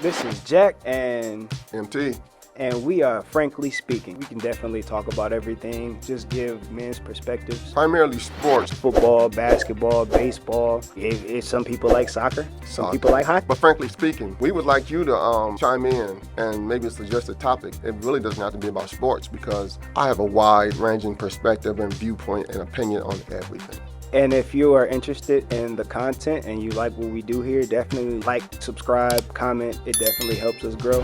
This is Jakk and MT. we are Frankly Speaking. We can definitely talk about everything, just give men's perspectives. Primarily sports. Football, basketball, baseball. If some people like soccer, some people like hockey. But frankly speaking, we would like you to chime in and maybe suggest a topic. It really doesn't have to be about sports because I have a wide-ranging perspective and viewpoint and opinion on everything. And if you are interested in the content and you like what we do here, definitely like, subscribe, comment. It definitely helps us grow.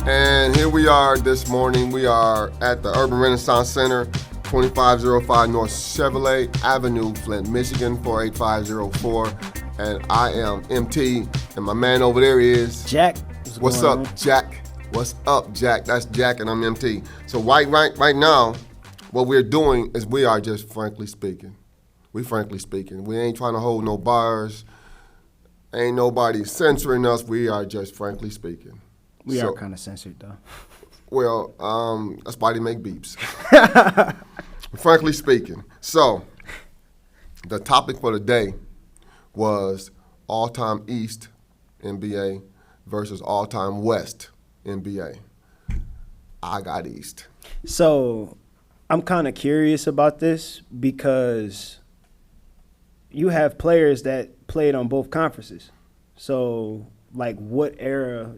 And here we are this morning. We are at the Urban Renaissance Center, 2505 North Chevrolet Avenue, Flint, Michigan, 48504. And I am MT, and my man over there is Jakk. What's up, Jakk? What's up, Jakk? That's Jakk, and I'm MT. So right now, what we're doing is we are just frankly speaking. We frankly speaking. We ain't trying to hold no bars. Ain't nobody censoring us. We are just frankly speaking. We are kind of censored, though. Well, that's why they make beeps. Frankly speaking. So, the topic for the day was all-time East NBA versus all-time West NBA. I got East. So, I'm kind of curious about this because you have players that played on both conferences. So, like, what era,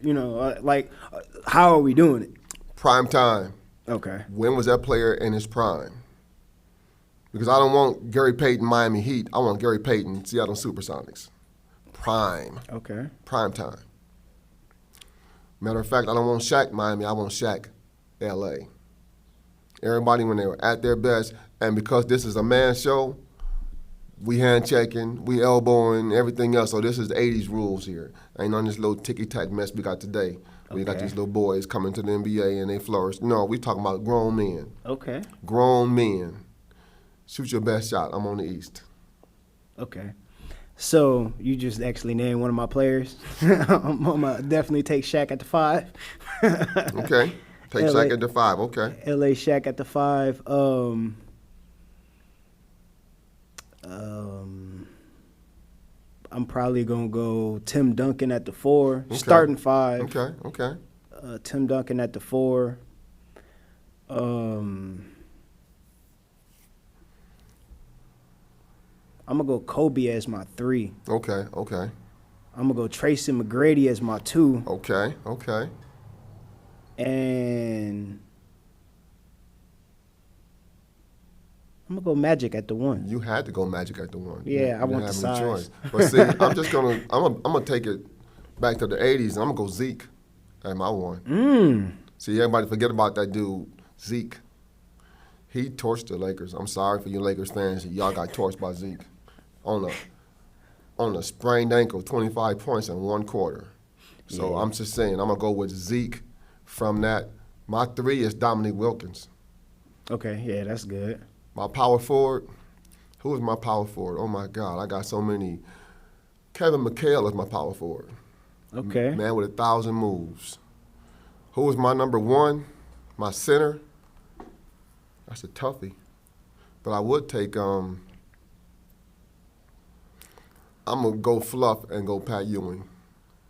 how are we doing it? Prime time. Okay. When was that player in his prime? Because I don't want Gary Payton, Miami Heat. I want Gary Payton, Seattle Supersonics. Prime. Okay. Prime time. Matter of fact, I don't want Shaq, Miami. I want Shaq, L.A. Everybody when they were at their best. And because this is a man show, we hand-checking, we elbowing, everything else. So this is the 80s rules here. Ain't on this little ticky-tack mess we got today. We got these little boys coming to the NBA and they flourish. No, we talking about grown men. Okay. Grown men. Shoot your best shot. I'm on the East. Okay. So you just actually named one of my players. I'm gonna definitely take Shaq at the 5. Okay. Take LA, Shaq at the 5. Okay. LA Shaq at the 5. I'm probably gonna go Tim Duncan at the 4, okay. Starting 5. Okay. Tim Duncan at the 4. I'm gonna go Kobe as my 3. Okay. I'm gonna go Tracy McGrady as my 2. Okay. And I'm gonna go Magic at the 1. You had to go Magic at the 1. Yeah, I want the no size. choice. But see, I'm gonna take it back to the 80s, and I'm gonna go Zeke at my 1. See, everybody forget about that dude, Zeke. He torched the Lakers. I'm sorry for you Lakers fans. Y'all got torched by Zeke on a sprained ankle, 25 points in 1 quarter. So Yeah. I'm just saying, I'm gonna go with Zeke from that. My 3 is Dominique Wilkins. Okay, yeah, that's good. My power forward, who is my power forward? Oh my God, I got so many. Kevin McHale is my power forward. Okay. Man with 1,000 moves. Who is my number 1? My center. That's a toughie. But I would take, I'm going to go fluff and go Pat Ewing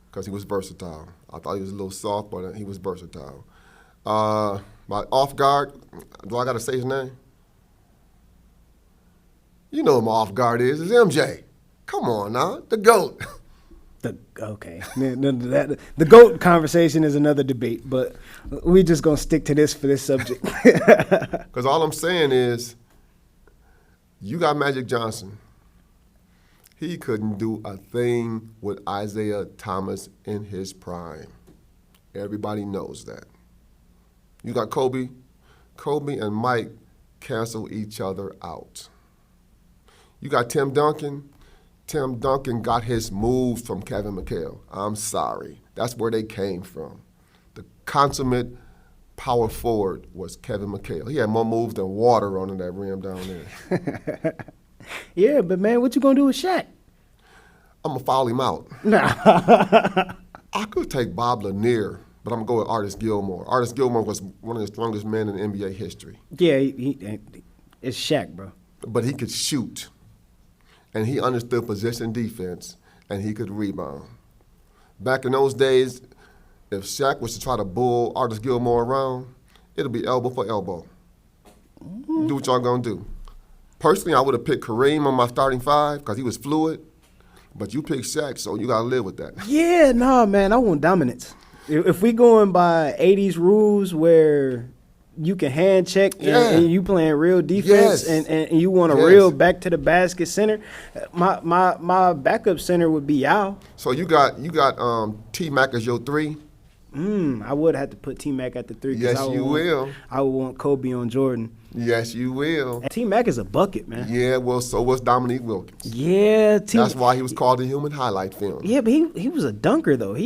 because he was versatile. I thought he was a little soft, but he was versatile. My off guard, do I got to say his name? You know who my off guard is. It's MJ. Come on now, the GOAT. Okay. The GOAT conversation is another debate, but we just gonna stick to this for this subject. Because all I'm saying is, you got Magic Johnson. He couldn't do a thing with Isaiah Thomas in his prime. Everybody knows that. You got Kobe. Kobe and Mike cancel each other out. You got Tim Duncan. Tim Duncan got his moves from Kevin McHale. I'm sorry. That's where they came from. The consummate power forward was Kevin McHale. He had more moves than water on that rim down there. Yeah, but man, what you gonna do with Shaq? I'm going to foul him out. Nah. I could take Bob Lanier, but I'm going to go with Artis Gilmore. Artis Gilmore was one of the strongest men in NBA history. Yeah, it's Shaq, bro. but he could shoot, and he understood possession defense, and he could rebound. Back in those days, if Shaq was to try to bull Artis Gilmore around, it'll be elbow for elbow. Do what y'all gonna do. Personally, I would have picked Kareem on my starting five because he was fluid, but you picked Shaq, so you gotta live with that. Yeah, nah, man, I want dominance. If we going by 80s rules where you can hand check and you playing real defense and you want a real back to the basket center, my backup center would be Yao. So you got T-Mac as your three? I would have to put T-Mac at the three. Yes, you will. I would want Kobe on Jordan. Yes, you will. T-Mac is a bucket, man. Yeah, well, so was Dominique Wilkins. Yeah, that's why he was called the human highlight film. Yeah, but he was a dunker though.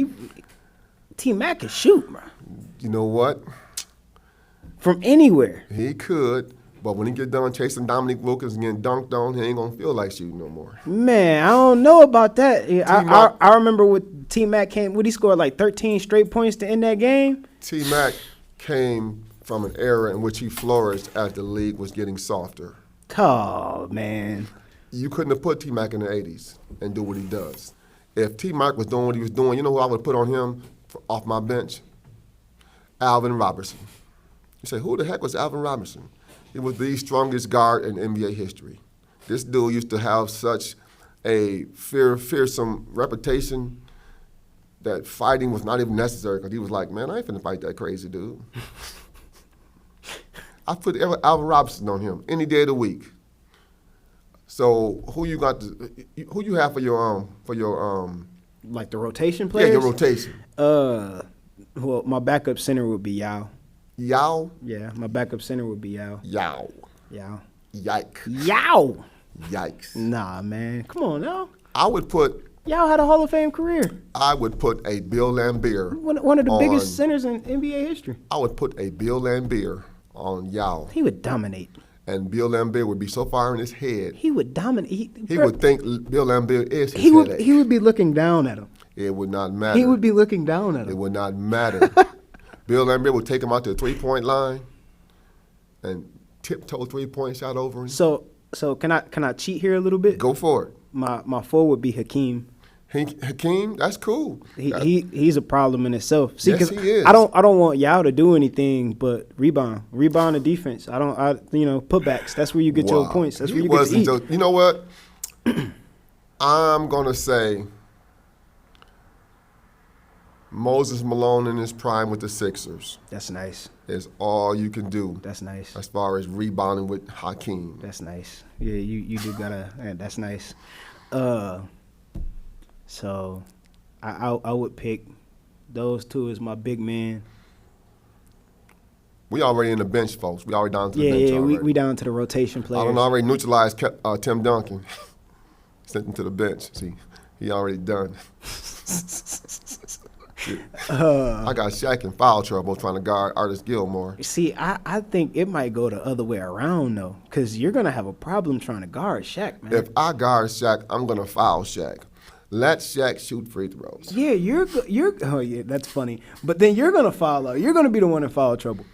T-Mac can shoot, bro. You know what? From anywhere. He could, but when he get done chasing Dominique Wilkins and getting dunked on, he ain't gonna feel like shooting no more. Man, I don't know about that. I remember with T-Mac came, he scored like 13 straight points to end that game? T-Mac came from an era in which he flourished as the league was getting softer. Oh, man. You couldn't have put T-Mac in the 80s and do what he does. If T-Mac was doing what he was doing, you know who I would put on him off my bench? Alvin Robertson. You say, who the heck was Alvin Robertson? He was the strongest guard in NBA history. This dude used to have such a fearsome reputation that fighting was not even necessary because he was like, man, I ain't finna fight that crazy dude. I put Alvin Robertson on him any day of the week. So who you have for your like the rotation players? Yeah, your rotation. Well, my backup center would be Yao. Yao? Yeah, my backup center would be Yao. Yao. Yikes. Yikes. Nah, man. Come on now. I would put... Yao had a Hall of Fame career. I would put a Bill Laimbeer One of the biggest centers in NBA history. I would put a Bill Laimbeer on Yao. He would dominate. And Bill Laimbeer would be so far in his head. He would dominate. He would think Bill Laimbeer is his headache. He would be looking down at him. It would not matter. He would be looking down at him. It would not matter. Bill Laimbeer would take him out to the three-point line and tiptoe three-point shot over him. So can I cheat here a little bit? Go for it. My four would be Hakeem. Hakeem, that's cool. He's a problem in itself. See, yes, he is. I don't want Yao to do anything but rebound and defense. Putbacks. That's where you get your points. That's where you get to eat. You know what? I'm gonna say Moses Malone in his prime with the Sixers. That's nice. Is all you can do. That's nice. As far as rebounding with Hakeem. That's nice. Yeah, you do gotta. That's nice. So, I would pick those two as my big man. We already in the bench, folks. We already down to the bench already. We down to the rotation players. I don't already neutralized Tim Duncan. Sent him to the bench. See, he already done. I got Shaq in foul trouble trying to guard Artis Gilmore. See, I think it might go the other way around, though, because you're going to have a problem trying to guard Shaq, man. If I guard Shaq, I'm going to foul Shaq. Let Shaq shoot free throws. Yeah, oh, yeah, that's funny. But then you're going to foul out. You're going to be the one in foul trouble.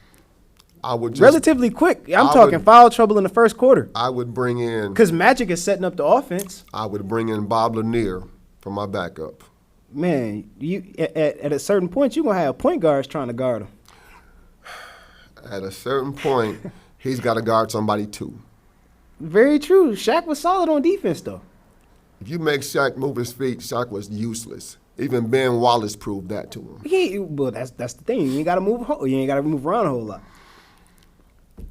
I would just, relatively quick. I'm talking foul trouble in the first quarter. I would bring in... Because Magic is setting up the offense. I would bring in Bob Lanier for my backup. Man, you at a certain point, you're going to have point guards trying to guard him. At a certain point, he's got to guard somebody too. Very true. Shaq was solid on defense, though. If you make Shaq move his feet, Shaq was useless. Even Ben Wallace proved that to him. Well, that's the thing. You ain't got to move. You ain't got to move around a whole lot.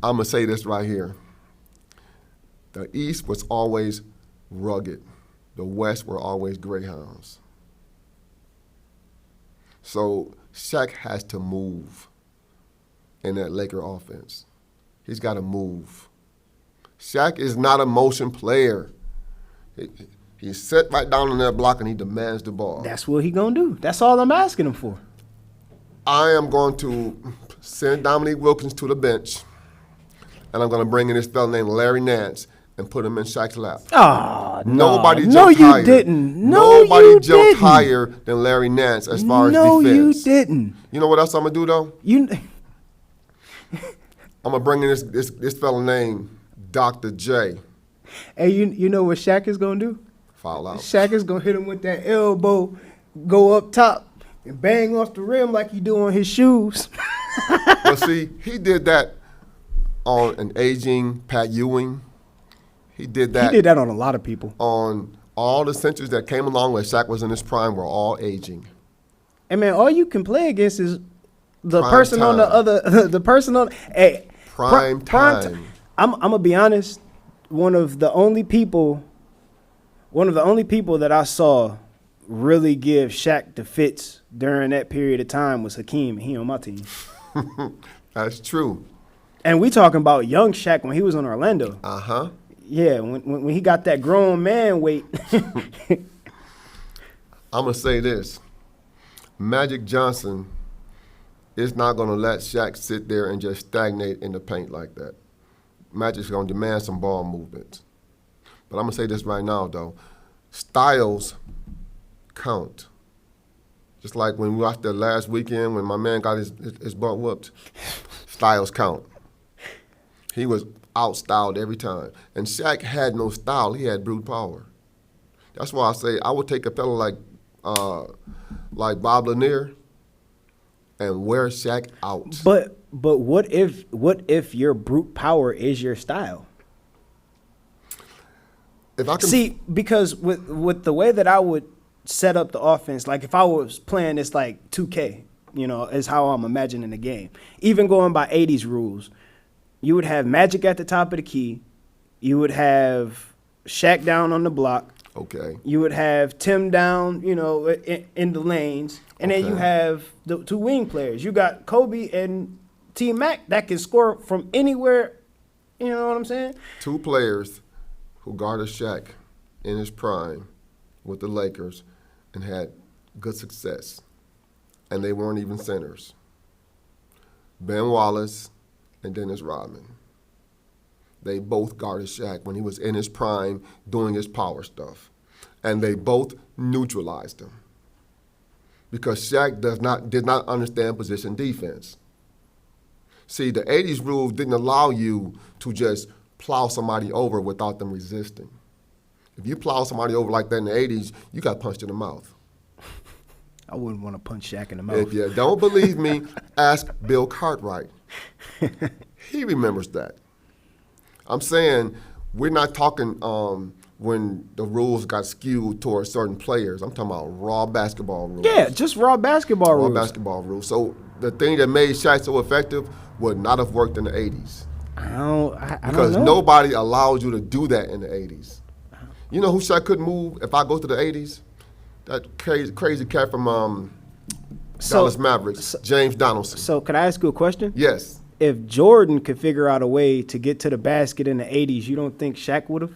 I'm gonna say this right here. The East was always rugged. The West were always greyhounds. So Shaq has to move in that Laker offense. He's got to move. Shaq is not a motion player. He's set right down on that block and he demands the ball. That's what he gonna do. That's all I'm asking him for. I am going to send Dominique Wilkins to the bench, and I'm going to bring in this fella named Larry Nance and put him in Shaq's lap. Oh, Nobody jumped no, you higher. Didn't. Nobody jumped higher than Larry Nance as far as defense. No, you didn't. You know what else I'm going to do, though? I'm going to bring in this fella named Dr. J. Hey, you know what Shaq is gonna do? Foul out. Shaq is gonna hit him with that elbow, go up top, and bang off the rim like he do on his shoes. Well, see, he did that on an aging Pat Ewing. He did He did that on a lot of people. on all the centuries that came along when Shaq was in his prime were all aging. And man, all you can play against is the Prime person on the time. other, the person on. Hey, Prime time. I'm gonna be honest. One of the only people that I saw really give Shaq the fits during that period of time was Hakeem. He on my team. That's true. And we talking about young Shaq when he was on Orlando. Uh-huh. Yeah, when he got that grown man weight. I'm going to say this. Magic Johnson is not going to let Shaq sit there and just stagnate in the paint like that. Magic's going to demand some ball movement. But I'm going to say this right now, though. Styles count. Just like when we watched that last weekend when my man got his butt whooped. Styles count. He was outstyled every time. And Shaq had no style. He had brute power. That's why I say I would take a fellow like Bob Lanier and wear Shaq out. But what if your brute power is your style? If I can See, because with the way that I would set up the offense, like if I was playing this like 2K, is how I'm imagining the game. Even going by 80s rules, you would have Magic at the top of the key. You would have Shaq down on the block. Okay. You would have Tim down, in the lanes. And then you Okay. have the two wing players. You got Kobe and T-Mac that can score from anywhere. You know what I'm saying? Two players who guarded Shaq in his prime with the Lakers and had good success. And they weren't even centers. Ben Wallace and Dennis Rodman. They both guarded Shaq when he was in his prime doing his power stuff. And they both neutralized him. Because Shaq did not understand position defense. See, the 80s rules didn't allow you to just plow somebody over without them resisting. If you plow somebody over like that in the 80s, you got punched in the mouth. I wouldn't want to punch Shaq in the mouth. If you don't believe me, ask Bill Cartwright. He remembers that. I'm saying we're not talking when the rules got skewed towards certain players. I'm talking about raw basketball rules. Yeah, just raw basketball Raw rules. basketball rules. So the thing that made Shaq so effective would not have worked in the 80s. I don't Because know. nobody allowed you to do that in the 80s. You know who Shaq couldn't move if I go to the 80s? That crazy cat from Dallas Mavericks, James Donaldson. So could I ask you a question? Yes. If Jordan could figure out a way to get to the basket in the 80s, you don't think Shaq would have?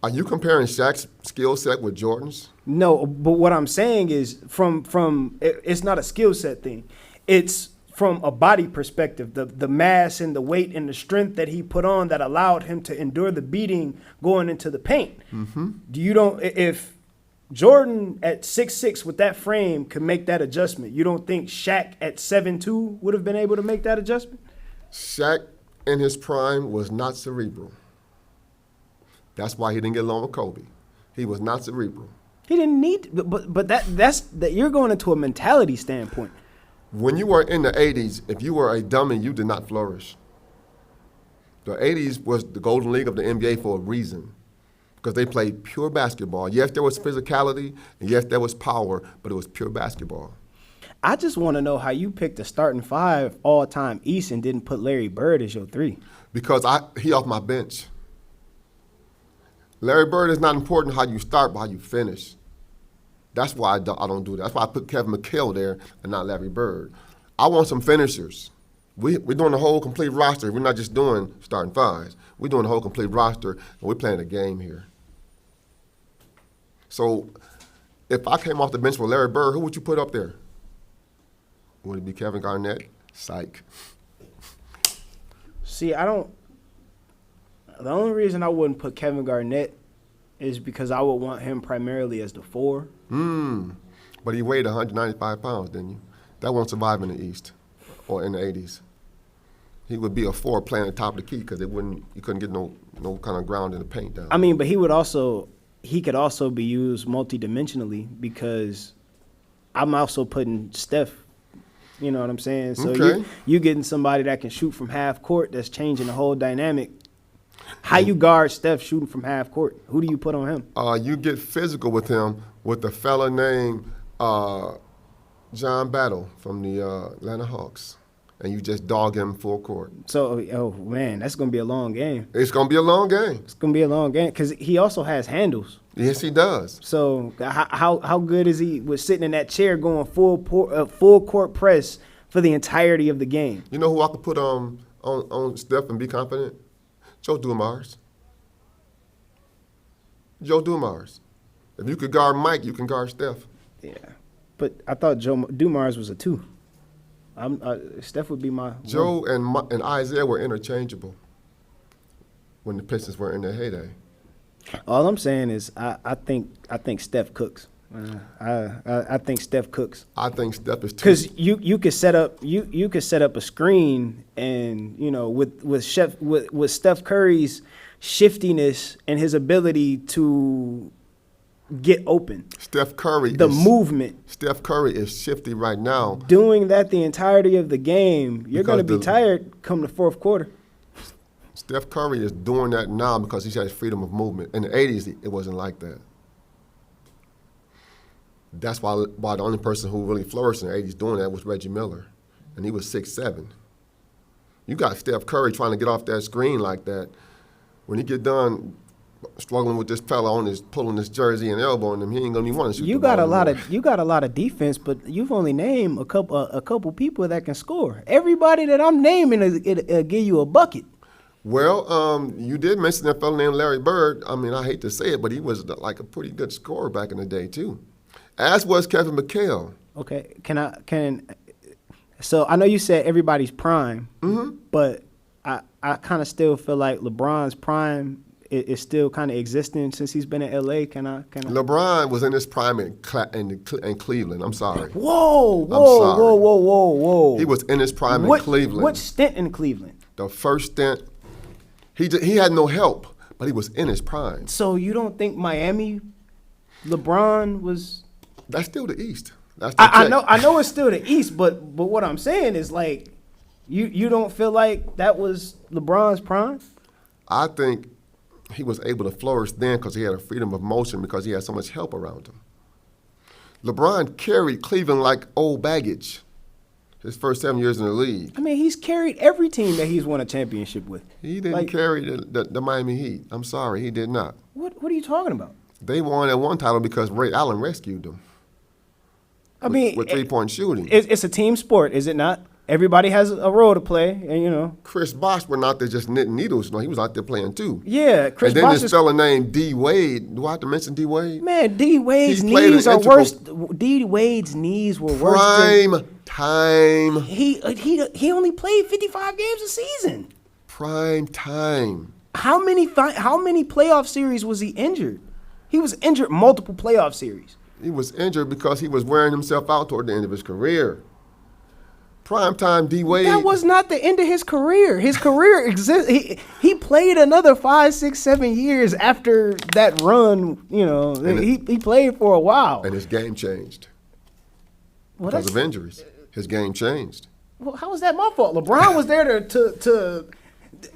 Are you comparing Shaq's skill set with Jordan's? No, but what I'm saying is it's not a skill set thing. It's from a body perspective, the mass and the weight and the strength that he put on that allowed him to endure the beating going into the paint. Mm-hmm. If Jordan at 6'6" with that frame could make that adjustment, you don't think Shaq at 7'2" would have been able to make that adjustment? Shaq in his prime was not cerebral. That's why he didn't get along with Kobe. He was not cerebral. He didn't need, but that's you're going into a mentality standpoint. When you were in the 80s, if you were a dummy, you did not flourish. The 80s was the golden league of the NBA for a reason, because they played pure basketball. Yes, there was physicality, and yes, there was power, but it was pure basketball. I just want to know how you picked the starting five all-time East and didn't put Larry Bird as your three. Because he off my bench. Larry Bird is not important how you start, but how you finish. That's why I don't do that. That's why I put Kevin McHale there and not Larry Bird. I want some finishers. We're doing the whole complete roster. We're not just doing starting fives. We're doing the whole complete roster, and we're playing a game here. So if I came off the bench with Larry Bird, who would you put up there? Would it be Kevin Garnett? Psych. See, the only reason I wouldn't put Kevin Garnett is because I would want him primarily as the 4. But he weighed 195 pounds, didn't you? That won't survive in the East or in the 80s. He would be a 4 playing at the top of the key because you couldn't get no kind of ground in the paint down. I mean, but he could also be used multidimensionally because I'm also putting Steph. You know what I'm saying? So Okay. you getting somebody that can shoot from half court that's changing the whole dynamic. How you guard Steph shooting from half court? Who do you put on him? You get physical with him with a fella named John Battle from the Atlanta Hawks, and you just dog him full court. So, oh man, that's gonna be a long game. It's going to be a long game. It's gonna be a long game because he also has handles. Yes, he does. So how good is he with sitting in that chair going full court press for the entirety of the game? You know who I could put on Steph and be confident? Joe Dumars. Joe Dumars. If you could guard Mike, you can guard Steph. Yeah, but I thought Joe Dumars was a 2. Steph would be my Joe 1. and Isaiah were interchangeable when the Pistons were in their heyday. All I'm saying is I think Steph cooks. I think Steph cooks I think Steph is too. because you could set up a screen and with Steph Curry's shiftiness and his ability to get open, Steph Curry movement. Steph Curry is shifty right now. Doing that the entirety of the game, you're going to Because be tired come the fourth quarter. Steph Curry is doing that now because he has freedom of movement. In the 80s, it wasn't like that. That's why the only person who really flourished in the 80s doing that was Reggie Miller, and he was 6'7". You got Steph Curry trying to get off that screen like that. When he get done struggling with this fella pulling his jersey and elbowing him, he ain't gonna be wanting to shoot. You got a lot of defense, but you've only named a couple people that can score. Everybody that I'm naming it'll give you a bucket. Well, you did mention that fella named Larry Bird. I mean, I hate to say it, but he was like a pretty good scorer back in the day too, as was Kevin McHale. Okay, so I know you said everybody's prime, but I kind of still feel like LeBron's prime is still kind of existing since he's been in LA. Can I? LeBron was in his prime in Cleveland. I'm sorry. Whoa. He was in his prime in Cleveland. What stint in Cleveland? The first stint, he had no help, but he was in his prime. So you don't think Miami, LeBron was? That's still the East. I know it's still the East, but what I'm saying is like, you don't feel like that was LeBron's prime? I think he was able to flourish then because he had a freedom of motion because he had so much help around him. LeBron carried Cleveland like old baggage his first 7 years in the league. I mean, he's carried every team that he's won a championship with. He didn't carry the Miami Heat. I'm sorry, he did not. What are you talking about? They won that one title because Ray Allen rescued them. With three-point shooting. It's a team sport, is it not? Everybody has a role to play, and Chris Bosh went out there just knitting needles. No, he was out there playing too. Yeah, Chris Bosh. And then this fella named D. Wade. Do I have to mention D. Wade? Man, D. Wade's knees are worse. D. Wade's knees were worse. Prime time. He only played 55 games a season. Prime time. How many playoff series was he injured? He was injured multiple playoff series. He was injured because he was wearing himself out toward the end of his career. Primetime D. Wade. That was not the end of his career. His career exists. He played another 5, 6, 7 years after that run. He played for a while. And his game changed because of injuries. His game changed. Well, how is that my fault? LeBron was there to.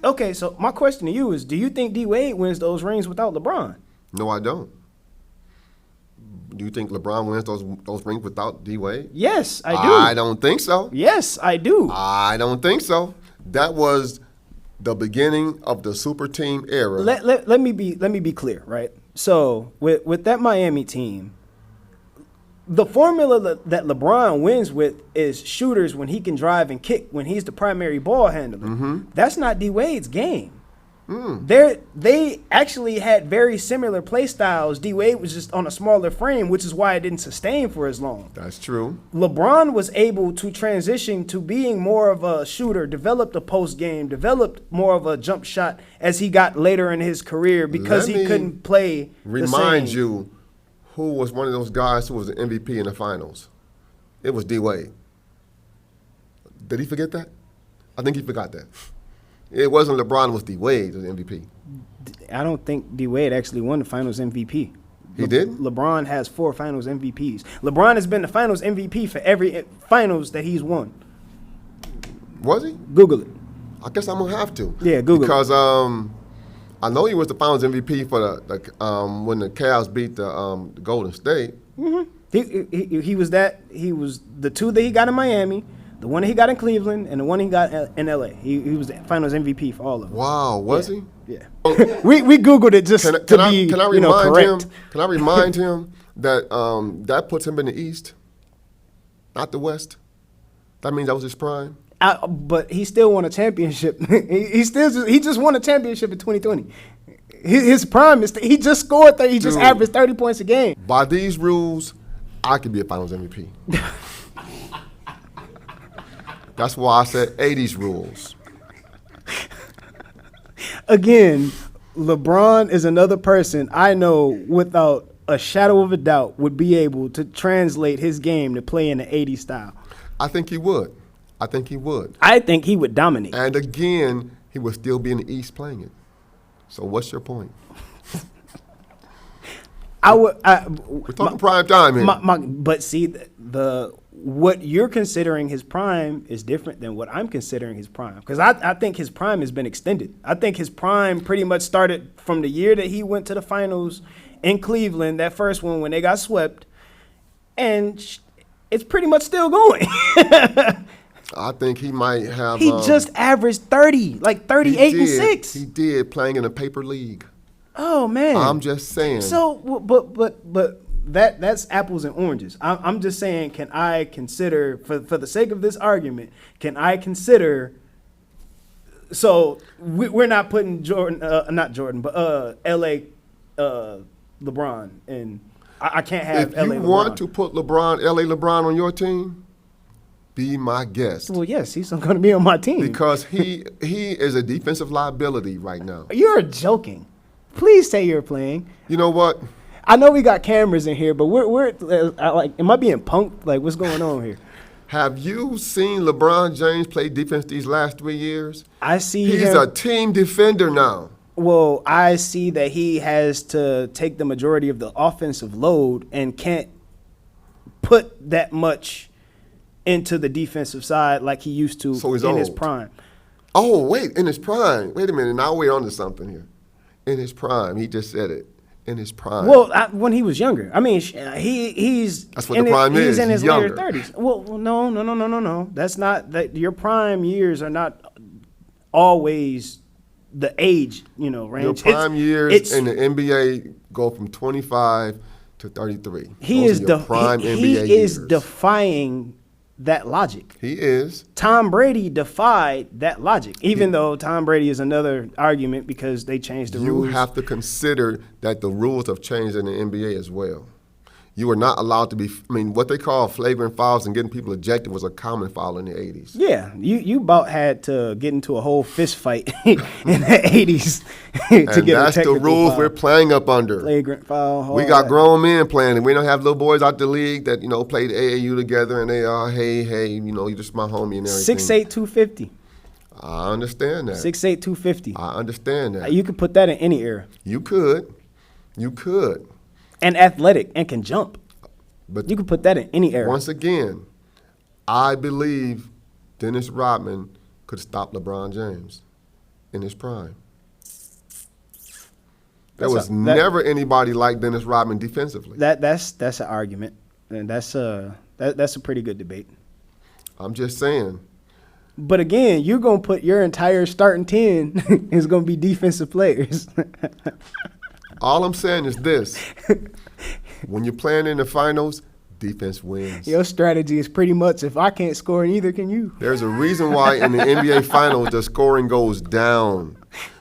Okay, so my question to you is: do you think D. Wade wins those rings without LeBron? No, I don't. Do you think LeBron wins those rings without D. Wade? Yes, I do. I don't think so. Yes, I do. I don't think so. That was the beginning of the super team era. Let me be clear, right? So with that Miami team, the formula that LeBron wins with is shooters when he can drive and kick when he's the primary ball handler. Mm-hmm. That's not D. Wade's game. They actually had very similar play styles. D. Wade was just on a smaller frame, which is why it didn't sustain for as long. That's true. LeBron was able to transition to being more of a shooter, developed a post game, developed more of a jump shot as he got later in his career because he couldn't play the same. Remind you who was one of those guys who was the MVP in the finals. It was D. Wade. Did he forget that? I think he forgot that. It wasn't LeBron, it was D-Wade was the MVP. I don't think D-Wade actually won the Finals MVP. He did? LeBron has 4 Finals MVPs. LeBron has been the Finals MVP for every Finals that he's won. Was he? Google it. I guess I'm gonna have to. Yeah, Google it. because I know he was the Finals MVP for the when the Cavs beat the Golden State. He was that. He was the 2 that he got in Miami, the 1 that he got in Cleveland, and the 1 he got in LA. He was the Finals MVP for all of them. Wow, was he? Yeah. we Googled it just to be can I remind correct. him? Can I remind him that that puts him in the East, not the West? That means that was his prime. But he still won a championship. he just won a championship in 2020. His prime is he just scored 30. He just averaged 30 points a game. By these rules, I could be a Finals MVP. That's why I said 80s rules. Again, LeBron is another person I know without a shadow of a doubt would be able to translate his game to play in the 80s style. I think he would. I think he would. I think he would dominate. And again, he would still be in the East playing it. So what's your point? We're talking prime time here. But see, the what you're considering his prime is different than what I'm considering his prime. Because I think his prime has been extended. I think his prime pretty much started from the year that he went to the finals in Cleveland, that first one when they got swept, and it's pretty much still going. I think he might have. He just averaged 30, like 38 and 6. He did, playing in a paper league. Oh man! I'm just saying. So, but that's apples and oranges. I'm just saying, can I consider, for the sake of this argument, can I consider? So we're not putting not Jordan, but L.A. LeBron, and I can't have if L.A. you LeBron. want to put L.A. LeBron on your team, be my guest. Well, yes, he's going to be on my team Because he is a defensive liability right now. You're joking. Please say you're playing. You know what? I know we got cameras in here, but we're like, am I being punked? Like, what's going on here? Have you seen LeBron James play defense these last 3 years? I see He's a team defender now. Well, I see that he has to take the majority of the offensive load and can't put that much into the defensive side like he used to in his prime. Oh, wait, in his prime. Wait a minute, now we're on to something here. In his prime, he just said it. In his prime. Well, when he was younger. I mean, he's that's what the prime is. He's in his later 30s. Well, no. That's not that. Your prime years are not always the age, range. Your prime years in the NBA go from 25 to 33. He is defying that logic. He is. Tom Brady defied that logic, even though Tom Brady is another argument because they changed the rules. You have to consider that the rules have changed in the NBA as well. You are not allowed to be, what they call flagrant fouls and getting people ejected was a common foul in the 80s. Yeah, you about had to get into a whole fist fight in the 80s to get that's a technical the rules foul. We're playing up under. Flagrant foul. We got grown men playing, and we don't have little boys out the league that, played AAU together, and they are, hey, you're just my homie and everything. 6'8", 250. I understand that. 6'8", 250. I understand that. You could put that in any era. You could. And athletic and can jump. But you could put that in any era. Once again, I believe Dennis Rodman could stop LeBron James in his prime. There was never anybody like Dennis Rodman defensively. That's an argument, and that's a pretty good debate. I'm just saying. But again, you're gonna put your entire starting 10 is gonna be defensive players. All I'm saying is this. When you're playing in the finals, defense wins. Your strategy is pretty much, if I can't score, neither can you. There's a reason why in the NBA finals the scoring goes down,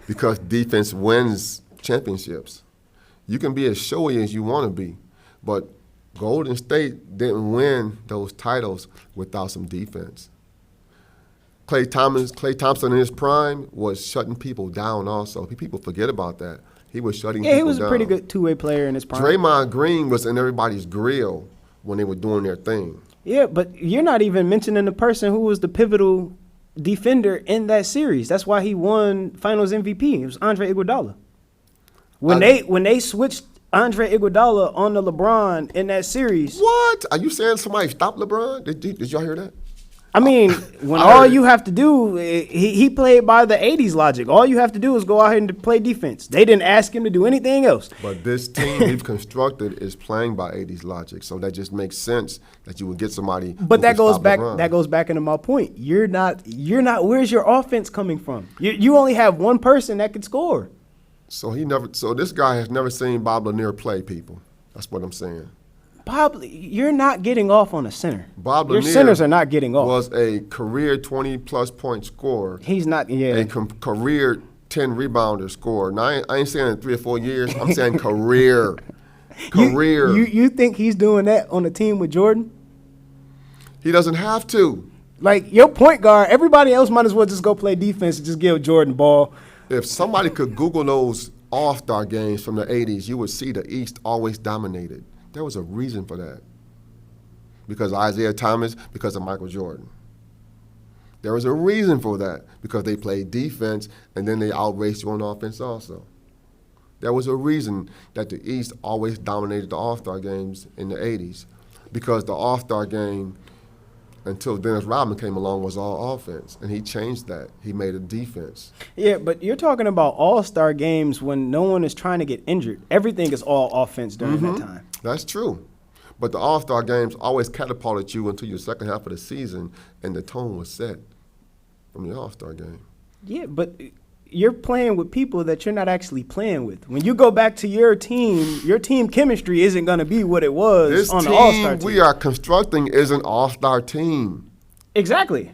because defense wins championships. You can be as showy as you want to be, but Golden State didn't win those titles without some defense. Klay Thompson in his prime was shutting people down also. People forget about that. He was shutting people down. Yeah, he was a pretty good two-way player in his prime. Draymond Green was in everybody's grill when they were doing their thing. Yeah, but you're not even mentioning the person who was the pivotal defender in that series. That's why he won Finals MVP. It was Andre Iguodala. When they switched Andre Iguodala on the LeBron in that series. What? Are you saying somebody stopped LeBron? Did y'all hear that? I mean, when all you have to do, he played by the 80s logic. All you have to do is go out here and play defense. They didn't ask him to do anything else. But this team we've constructed is playing by 80s logic, so that just makes sense that you would get somebody. But that goes back. LeBron. That goes back into my point. You're not. Where's your offense coming from? You only have one person that can score. So this guy has never seen Bob Lanier play. People, that's what I'm saying. Bob, you're not getting off on a center. Bob Your Lanier centers are not getting off. Was a career 20-plus point scorer. He's not. Yeah. A career 10 rebounder scorer. Now I ain't saying in 3 or 4 years. I'm saying career. Career. You think he's doing that on a team with Jordan? He doesn't have to. Like your point guard, everybody else might as well just go play defense and just give Jordan ball. If somebody could Google those All-Star games from the 80s, you would see the East always dominated. There was a reason for that. Because of Isaiah Thomas, because of Michael Jordan. There was a reason for that, because they played defense and then they outraced you on offense also. There was a reason that the East always dominated the All-Star games in the 80s, because the All-Star game, until Dennis Rodman came along, was all offense, and he changed that. He made it defense. Yeah, but you're talking about all-star games when no one is trying to get injured. Everything is all offense during that time. That's true. But the All-Star games always catapulted you into your second half of the season, and the tone was set from the All-Star game. Yeah, but you're playing with people that you're not actually playing with. When you go back to your team chemistry isn't going to be what it was on the All-Star team. We are constructing is an All-Star team. Exactly.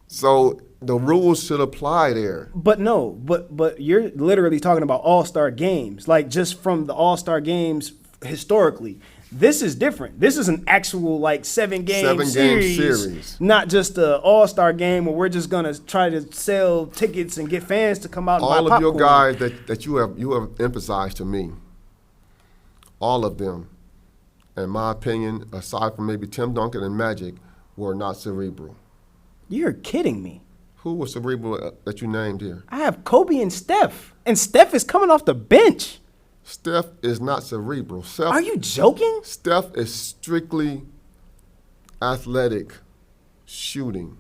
So the rules should apply there. But no, but you're literally talking about All-Star games, like just from the All-Star games historically. This is different. This is an actual like seven-game series, not just an all-star game where we're just gonna try to sell tickets and get fans to come out and buy popcorn. All of your guys that you have emphasized to me, all of them, in my opinion, aside from maybe Tim Duncan and Magic, were not cerebral. You're kidding me. Who was cerebral that you named here? I have Kobe and Steph is coming off the bench. Steph is not cerebral. Are you joking? Steph is strictly athletic shooting.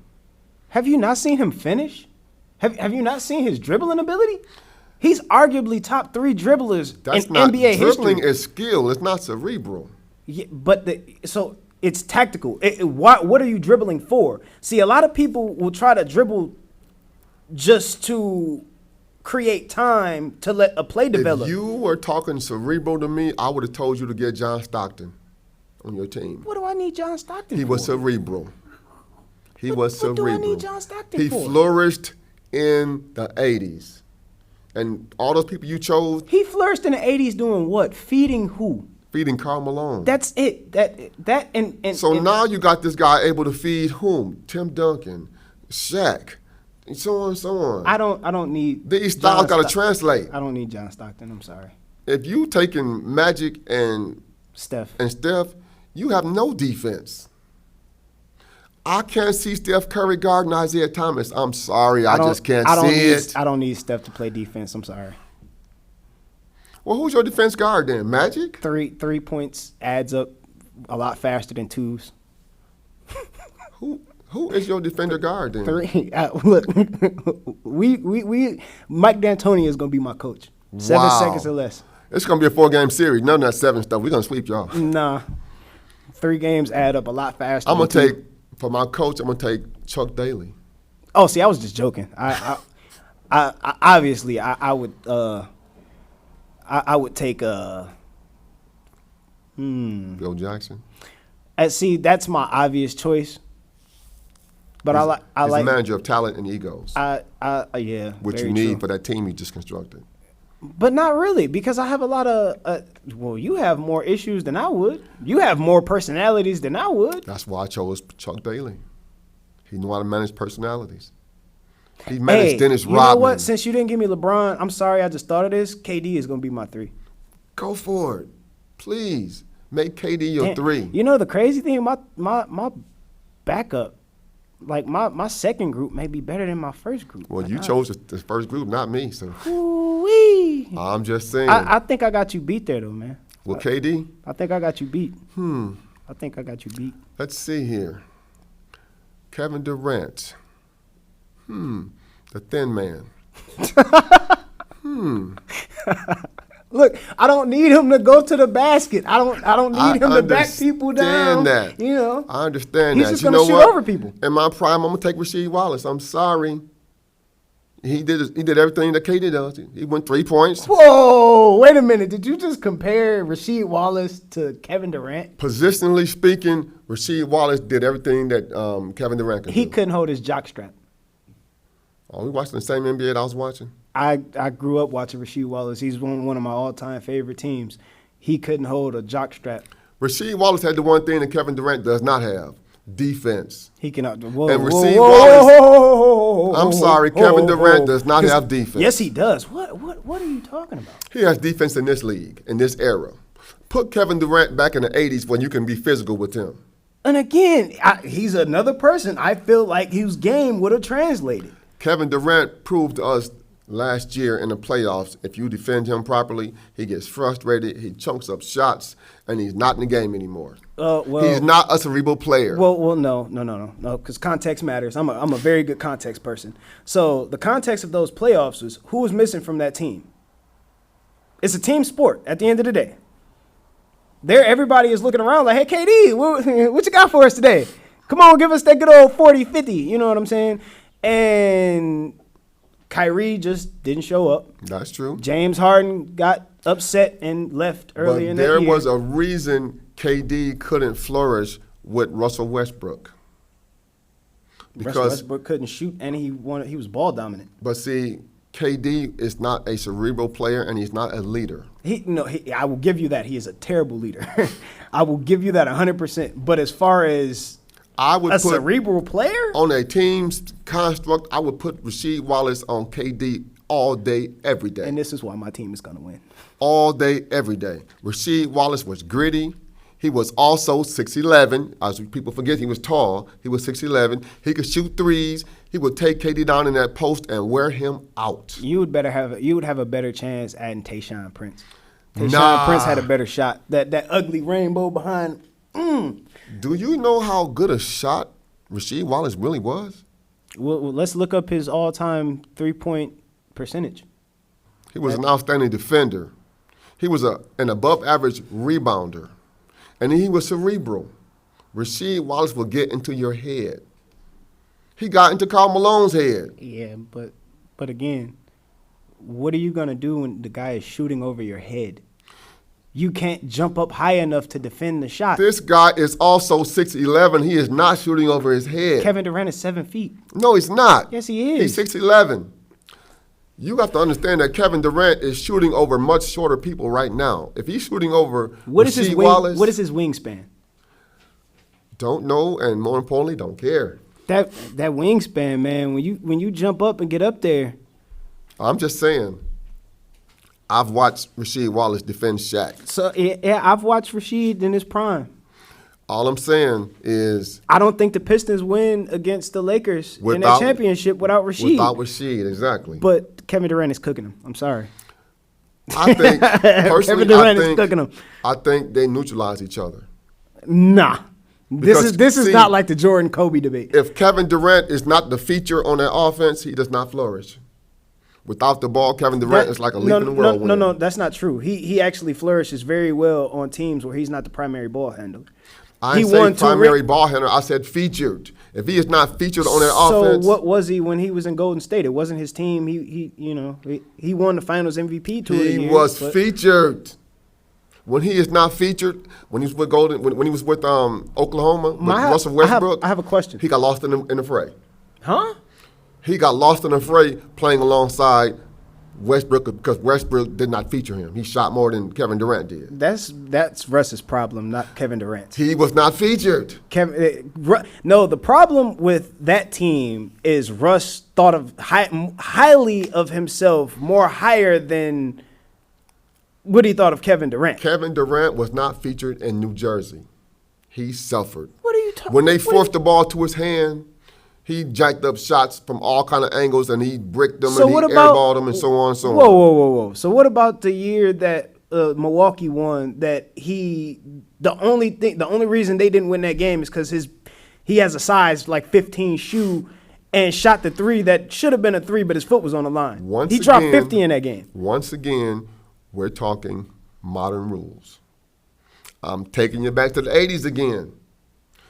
Have you not seen him finish? Have you not seen his dribbling ability? He's arguably top 3 dribblers in NBA history. Dribbling is skill. It's not cerebral. Yeah, but so it's tactical. What are you dribbling for? See, a lot of people will try to dribble just to create time to let a play develop. If you were talking cerebral to me, I would have told you to get John Stockton on your team. What do I need John Stockton for? He was cerebral. What do I need John Stockton for? He flourished in the 80s. And all those people you chose. He flourished in the 80s doing what? Feeding who? Feeding Karl Malone. That's it. So now you got this guy able to feed whom? Tim Duncan, Shaq. And so on and so on. I don't need. These styles got to translate. I don't need John Stockton. I'm sorry. If you taking Magic and Steph, you have no defense. I can't see Steph Curry guarding Isaiah Thomas. I'm sorry, I just can't see it. I don't need Steph to play defense. I'm sorry. Well, who's your defense guard then? Magic? 3 points adds up a lot faster than 2s. Who is your defender guard then? 3. Look, we Mike D'Antoni is going to be my coach. 7 seconds or less. It's going to be a 4-game series. None of that 7 stuff. We're going to sweep y'all. Nah. 3 games add up a lot faster. For my coach, I'm going to take Chuck Daly. Oh, see, I was just joking. I obviously I would take Bill Jackson. See, that's my obvious choice. But he's like a manager of talent and egos. Yeah. Which you need for that team you just constructed. But not really, because I have a lot of. You have more issues than I would. You have more personalities than I would. That's why I chose Chuck Daly. He knew how to manage personalities. He managed Dennis Rodman. You know what? Since you didn't give me LeBron, I'm sorry. I just thought of this. KD is going to be my 3. Go for it, please. Make KD your 3. You know the crazy thing about my backup like my second group may be better than my first group. Well, Like, you chose the first group, not me. So Ooh-wee. I'm just saying. I think I got you beat there though, man. Well, KD. I think I got you beat. I think I got you beat. Let's see here. Kevin Durant. The thin man. Look, I don't need him to go to the basket. I don't need him to back people down. That. You know, I understand he's that. just You gonna know shoot what? over people. In my prime, I'm gonna take Rasheed Wallace. I'm sorry. He did everything that KD does. He went 3 points. Whoa, wait a minute. Did you just compare Rasheed Wallace to Kevin Durant? Positionally speaking, Rasheed Wallace did everything that Kevin Durant could do. He couldn't hold his jock strap. Oh, we watching the same NBA that I was watching? I grew up watching Rasheed Wallace. He's one of my all-time favorite teams. He couldn't hold a jock strap. Rasheed Wallace had the one thing that Kevin Durant does not have. Defense. He can. Whoa, And whoa, Rasheed whoa, Wallace, I'm sorry, Kevin Durant does not have defense. Yes, he does. What are you talking about? He has defense in this league, in this era. Put Kevin Durant back in the 80s when you can be physical with him. And again, he's another person I feel like his game would have translated. Kevin Durant proved to us last year in the playoffs, if you defend him properly, he gets frustrated, he chunks up shots, and he's not in the game anymore. He's not a cerebral player. Well, no, because context matters. I'm a very good context person. So the context of those playoffs was who was missing from that team. It's a team sport at the end of the day. Everybody is looking around like, hey, KD, what you got for us today? Come on, give us that good old 40, 50. You know what I'm saying? And Kyrie just didn't show up. That's true. James Harden got upset and left early in the year. But there was a reason KD couldn't flourish with Russell Westbrook. Russell Westbrook couldn't shoot, and he was ball dominant. But see, KD is not a cerebral player, and he's not a leader. I will give you that. He is a terrible leader. I will give you that 100%. But as far as cerebral player? On a team's construct, I would put Rasheed Wallace on KD all day, every day. And this is why my team is going to win. All day, every day. Rasheed Wallace was gritty. He was also 6'11". As people forget, he was tall. He was 6'11". He could shoot threes. He would take KD down in that post and wear him out. You would have a better chance adding Tayshaun Prince. Tayshaun Prince had a better shot. That ugly rainbow behind. Do you know how good a shot Rasheed Wallace really was? Well, let's look up his all-time three-point percentage. He was an outstanding defender. He was an above-average rebounder. And he was cerebral. Rasheed Wallace will get into your head. He got into Karl Malone's head. Yeah, but again, what are you going to do when the guy is shooting over your head? You can't jump up high enough to defend the shot. This guy is also 6'11". He is not shooting over his head. Kevin Durant is 7 feet. No, he's not. Yes, he is. He's 6'11". You have to understand that Kevin Durant is shooting over much shorter people right now. If he's shooting over Rasheed Wallace, what is his wingspan? Don't know, and more importantly, don't care. That wingspan, man. When you jump up and get up there. I'm just saying. I've watched Rasheed Wallace defend Shaq. So yeah, I've watched Rasheed in his prime. All I'm saying is I don't think the Pistons win against the Lakers in that championship without Rasheed. Without Rasheed, exactly. But Kevin Durant is cooking him. I'm sorry. I think personally, Kevin Durant is cooking him. I think they neutralize each other. Nah. This is not like the Jordan Kobe debate. If Kevin Durant is not the feature on that offense, he does not flourish. Without the ball, Kevin Durant is like a leap in the whirlwind. No, that's not true. He actually flourishes very well on teams where he's not the primary ball handler. I didn't say primary ball handler. I said featured. If he is not featured on that offense. So what was he when he was in Golden State? It wasn't his team. He won the Finals MVP 2 years. He was featured. When he is not featured, when he was with when he was with Oklahoma, with Russell Westbrook, I have a question. He got lost in the fray. Huh? He got lost in the fray playing alongside Westbrook because Westbrook did not feature him. He shot more than Kevin Durant did. That's Russ's problem, not Kevin Durant's. He was not featured. No, the problem with that team is Russ thought of highly of himself, more higher than what he thought of Kevin Durant. Kevin Durant was not featured in New Jersey. He suffered. What are you talking about? When they forced the ball to his hand, He jacked up shots from all kind of angles, and he bricked them, So and he what about- airballed them, and so on and so Whoa, on. whoa, whoa, whoa. So what about the year that Milwaukee won? That the only reason they didn't win that game is because he has a size like 15 shoe and shot the three that should have been a three, but his foot was on the line. He dropped 50 in that game. Once again, we're talking modern rules. I'm taking you back to the 80s again,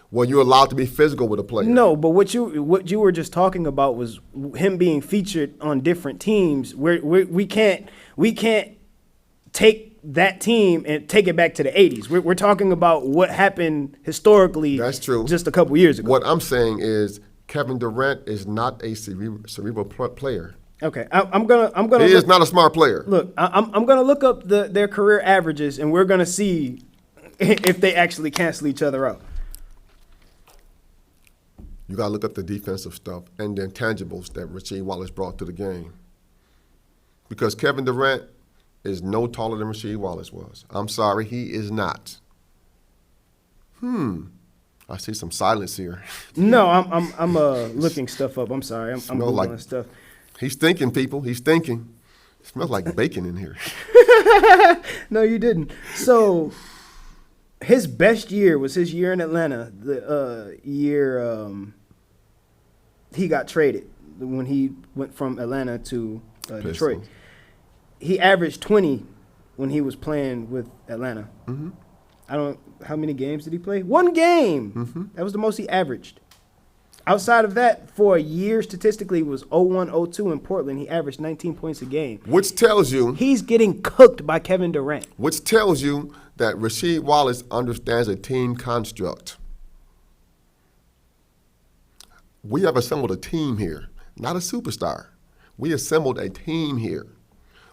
where you're allowed to be physical with a player. No, but what you were just talking about was him being featured on different teams. We can't take that team and take it back to the 80s. We're talking about what happened historically. That's true. Just a couple years ago. What I'm saying is Kevin Durant is not a cerebral player. Okay, I'm gonna. He is not a smart player. Look, I'm gonna look up their career averages, and we're gonna see if they actually cancel each other out. You got to look up the defensive stuff and the intangibles that Rasheed Wallace brought to the game. Because Kevin Durant is no taller than Rasheed Wallace was. I'm sorry, he is not. I see some silence here. No, I'm looking stuff up. I'm sorry, I'm Smell googling like- stuff. He's thinking, people. He's thinking. It smells like bacon in here. No, you didn't. So his best year was his year in Atlanta. The year he got traded when he went from Atlanta to Detroit. Pistons. He averaged 20 when he was playing with Atlanta. How many games did he play? 1 game. That was the most he averaged. Outside of that, for a year, statistically, was 0-1-0-2 in Portland. He averaged 19 points a game. Which tells you He's getting cooked by Kevin Durant. that Rasheed Wallace understands a team construct. We have assembled a team here, not a superstar. We assembled a team here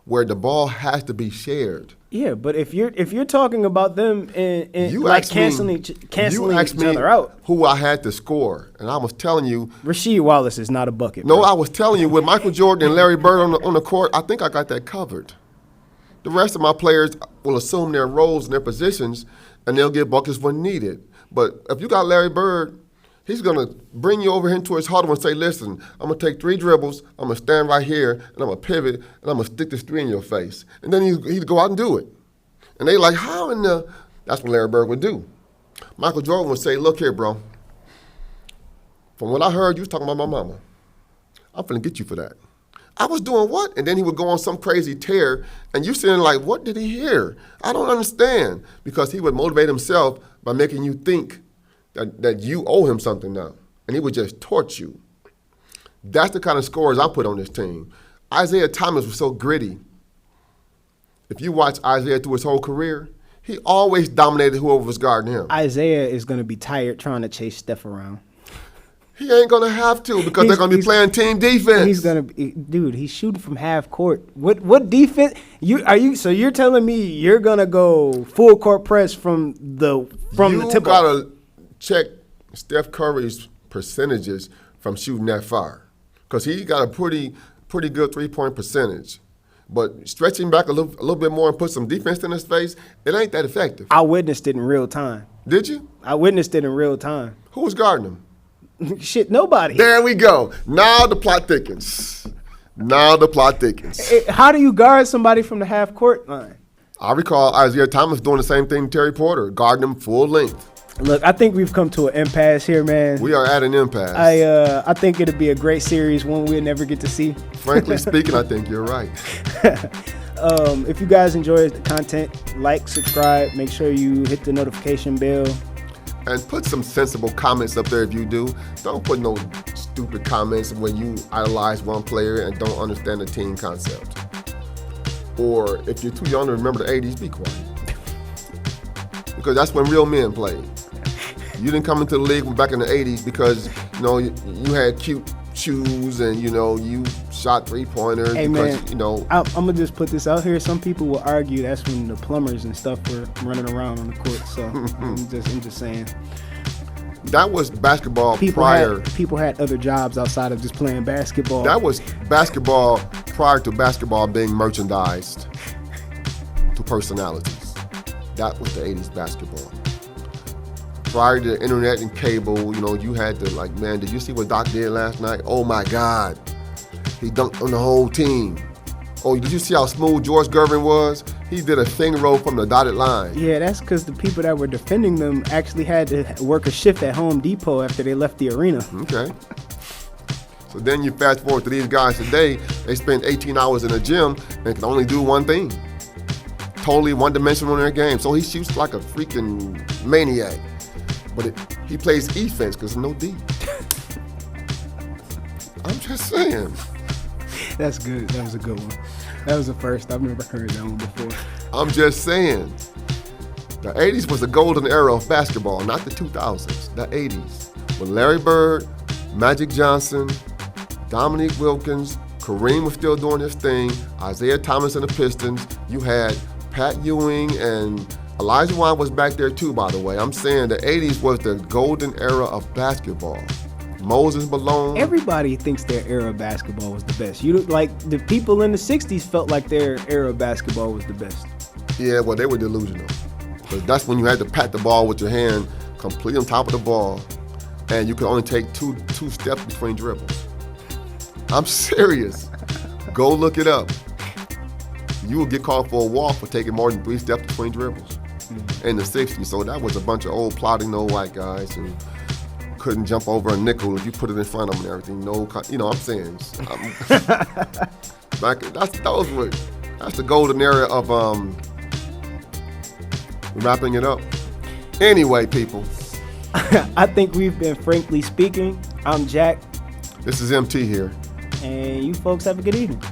where the ball has to be shared. Yeah, but if you're talking about them and You like asked me- canceling you asked each me other out, who I had to score, and I was telling you, Rasheed Wallace is not a bucket. no, bro. I was telling you with Michael Jordan and Larry Bird on the court, I think I got that covered. The rest of my players will assume their roles and their positions, and they'll get buckets when needed. But if you got Larry Bird, he's going to bring you over into his huddle and say, listen, I'm going to take 3 dribbles, I'm going to stand right here, and I'm going to pivot, and I'm going to stick this 3 in your face. And then he'd go out and do it. And they like, how in the... That's what Larry Bird would do. Michael Jordan would say, look here, bro. From what I heard, you was talking about my mama. I'm finna get you for that. I was doing what? And then he would go on some crazy tear, and you sitting like, what did he hear? I don't understand. Because he would motivate himself by making you think that you owe him something now. And he would just torch you. That's the kind of scores I put on this team. Isaiah Thomas was so gritty. If you watch Isaiah through his whole career, he always dominated whoever was guarding him. Isaiah is going to be tired trying to chase Steph around. He ain't going to have to because they're going to be playing team defense. He's gonna be, dude. He's shooting from half court. What defense? So you're telling me you're gonna go full court press from the tip You off? gotta check Steph Curry's percentages from shooting that far, because he got a pretty good 3-point percentage. But stretching back a little bit more and put some defense in his face, it ain't that effective. I witnessed it in real time. Did you? I witnessed it in real time. Who was guarding him? Shit, nobody. There we go. Now the plot thickens. How do you guard somebody from the half court line? I recall Isaiah Thomas doing the same thing to Terry Porter, guarding him full length. Look, I think we've come to an impasse here, man. We are at an impasse. I think it'll be a great series, one we'll never get to see. Frankly speaking, I think you're right. If you guys enjoy the content, like, subscribe, make sure you hit the notification bell. And put some sensible comments up there if you do. Don't put no stupid comments when you idolize one player and don't understand the team concept. Or if you're too young to remember the 80s, be quiet. Because that's when real men played. You didn't come into the league back in the 80s because, you had cute shoes and, you shot 3-pointers. Hey, because, man, I'm going to just put this out here. Some people will argue that's when the plumbers and stuff were running around on the court. So I'm just saying. That was basketball People prior. People had other jobs outside of just playing basketball. That was basketball prior to basketball being merchandised to personalities. That was the 80s basketball. prior to the internet and cable, you know, you had to like, man, did you see what Doc did last night? Oh my God, he dunked on the whole team. Oh, did you see how smooth George Gervin was? He did a finger roll from the dotted line. Yeah, that's because the people that were defending them actually had to work a shift at Home Depot after they left the arena. Okay. So then you fast forward to these guys today, they spend 18 hours in the gym and can only do one thing. Totally one-dimensional in their game. So he shoots like a freaking maniac. But he plays defense because no D. I'm just saying. That's good. That was a good one. That was the first. I've never heard that one before. I'm just saying. The 80s was the golden era of basketball, not the 2000s. The 80s. With Larry Bird, Magic Johnson, Dominique Wilkins, Kareem was still doing his thing, Isaiah Thomas and the Pistons. You had Pat Ewing and Elijah Wan was back there too, by the way. I'm saying the 80s was the golden era of basketball. Moses Malone. Everybody thinks their era of basketball was the best. You like the people in the 60s felt like their era of basketball was the best. Yeah, well, they were delusional. Because that's when you had to pat the ball with your hand completely on top of the ball, and you could only take two steps between dribbles. I'm serious. Go look it up. You will get called for a walk for taking more than 3 steps between dribbles in the 60s. So that was a bunch of old plotting old white guys who couldn't jump over a nickel if you put it in front of them and everything. No, you know what I'm saying? That's the golden era of wrapping it up. Anyway, people. I think we've been frankly speaking. I'm Jack. This is MT here. And you folks have a good evening.